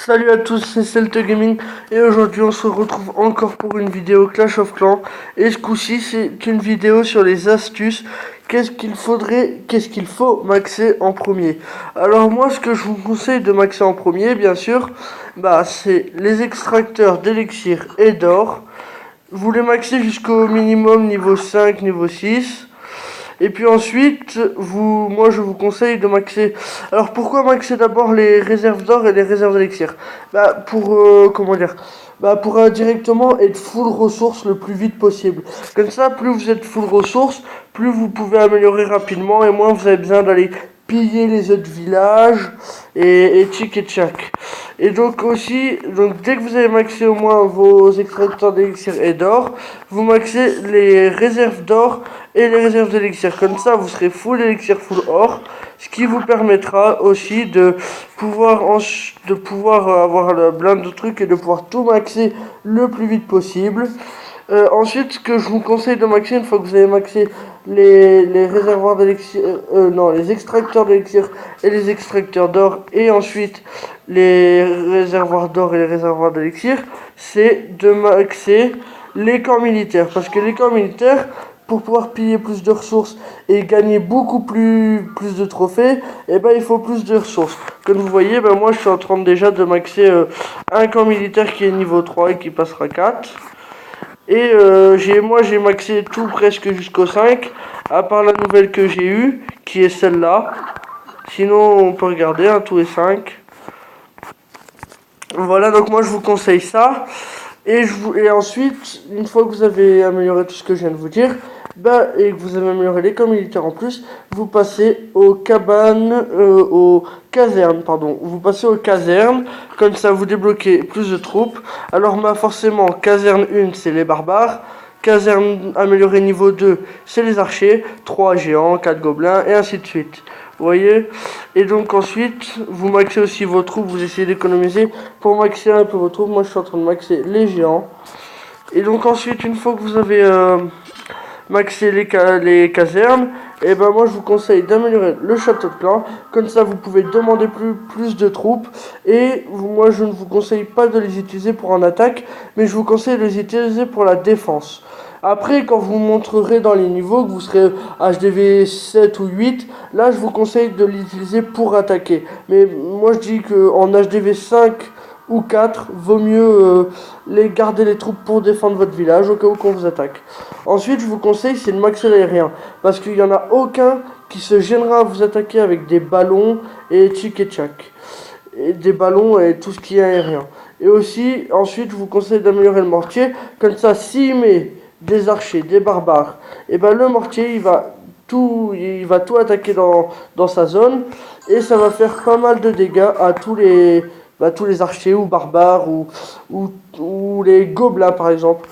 Salut à tous, c'est Celte Gaming et aujourd'hui on se retrouve encore pour une vidéo Clash of Clans et ce coup-ci c'est une vidéo sur les astuces. Qu'est-ce qu'il faut maxer en premier? Alors moi ce que je vous conseille de maxer en premier bien sûr, c'est les extracteurs d'élixir et d'or. Vous les maxez jusqu'au minimum niveau 5, niveau 6. Et puis ensuite, moi je vous conseille de maxer. Alors pourquoi maxer d'abord les réserves d'or et les réserves d'élixir? Pour directement être full ressources le plus vite possible. Comme ça, plus vous êtes full ressources, plus vous pouvez améliorer rapidement et moins vous avez besoin d'aller piller les autres villages et tchic et tchac. Et donc aussi, dès que vous avez maxé au moins vos extracteurs d'élixir et d'or, vous maxez les réserves d'or et les réserves d'élixir. Comme ça, vous serez full élixir, full or, ce qui vous permettra aussi de pouvoir avoir plein de trucs et de pouvoir tout maxer le plus vite possible. Ensuite, ce que je vous conseille de maxer, une fois que vous avez maxé les réservoirs d'élixir, les extracteurs d'élixir et les extracteurs d'or, et ensuite les réservoirs d'or et les réservoirs d'élixir, c'est de maxer les camps militaires. Parce que les camps militaires, pour pouvoir piller plus de ressources et gagner beaucoup plus de trophées, il faut plus de ressources. Comme vous voyez, moi je suis en train déjà de maxer un camp militaire qui est niveau 3 et qui passera 4. Et j'ai maxé tout presque jusqu'au 5, à part la nouvelle que j'ai eue, qui est celle-là. Sinon, on peut regarder, tout est 5. Voilà, donc moi je vous conseille ça. Et ensuite, une fois que vous avez amélioré tout ce que je viens de vous dire, et que vous avez amélioré les camps militaires en plus, vous passez aux casernes, pardon. Vous passez aux casernes, comme ça vous débloquez plus de troupes. Alors forcément, caserne 1, c'est les barbares. Caserne améliorée niveau 2, c'est les archers. 3 géants, 4 gobelins, et ainsi de suite. Vous voyez? Et donc ensuite, vous maxez aussi vos troupes, vous essayez d'économiser pour maxer un peu vos troupes. Moi, je suis en train de maxer les géants. Et donc ensuite, une fois que vous avez maxé les casernes, moi je vous conseille d'améliorer le château de clan. Comme ça, vous pouvez demander plus de troupes. Et moi, je ne vous conseille pas de les utiliser pour en attaque, mais je vous conseille de les utiliser pour la défense. Après, quand vous montrerez dans les niveaux que vous serez HDV 7 ou 8, là je vous conseille de l'utiliser pour attaquer. Mais moi je dis qu'en HDV 5 ou 4, vaut mieux garder les troupes pour défendre votre village au cas où qu'on vous attaque. Ensuite, je vous conseille, c'est de maxer l'aérien. Parce qu'il n'y en a aucun qui se gênera à vous attaquer avec des ballons et tchic et tchac. Et des ballons et tout ce qui est aérien. Et aussi, ensuite, je vous conseille d'améliorer le mortier. Comme ça, s'il met des archers, des barbares, le mortier il va tout attaquer dans sa zone et ça va faire pas mal de dégâts à tous les archers ou barbares ou les gobelins par exemple,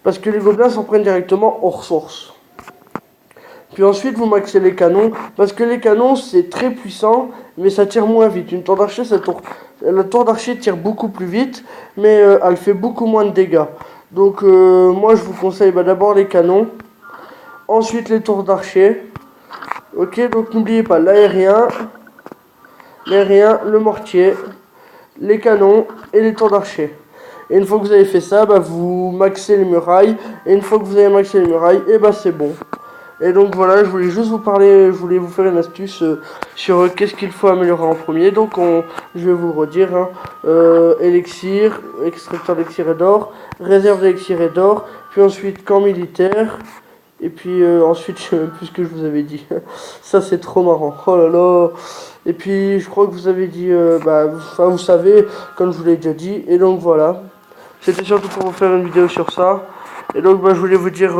parce que les gobelins s'en prennent directement aux ressources. Puis ensuite vous maxez les canons, parce que les canons c'est très puissant mais ça tire moins vite. Une tour d'archer, la tour d'archer tire beaucoup plus vite mais elle fait beaucoup moins de dégâts. Donc moi je vous conseille d'abord les canons, ensuite les tours d'archer. Ok, donc n'oubliez pas l'aérien, le mortier, les canons et les tours d'archer. Et une fois que vous avez fait ça, vous maxez les murailles. Et une fois que vous avez maxé les murailles, c'est bon. Et donc voilà, je voulais juste vous faire une astuce sur qu'est-ce qu'il faut améliorer en premier. Donc je vais vous le redire, élixir, extracteur d'élixir et d'or, réserve d'élixir et d'or, puis ensuite camp militaire, et puis ensuite je sais même plus ce que je vous avais dit. Ça c'est trop marrant, oh là là. Et puis je crois que vous avez dit, vous savez, comme je vous l'ai déjà dit. Et donc voilà, c'était surtout pour vous faire une vidéo sur ça. Et donc je voulais vous dire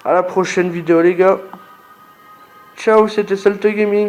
à la prochaine vidéo les gars. Ciao, c'était Celte Gaming.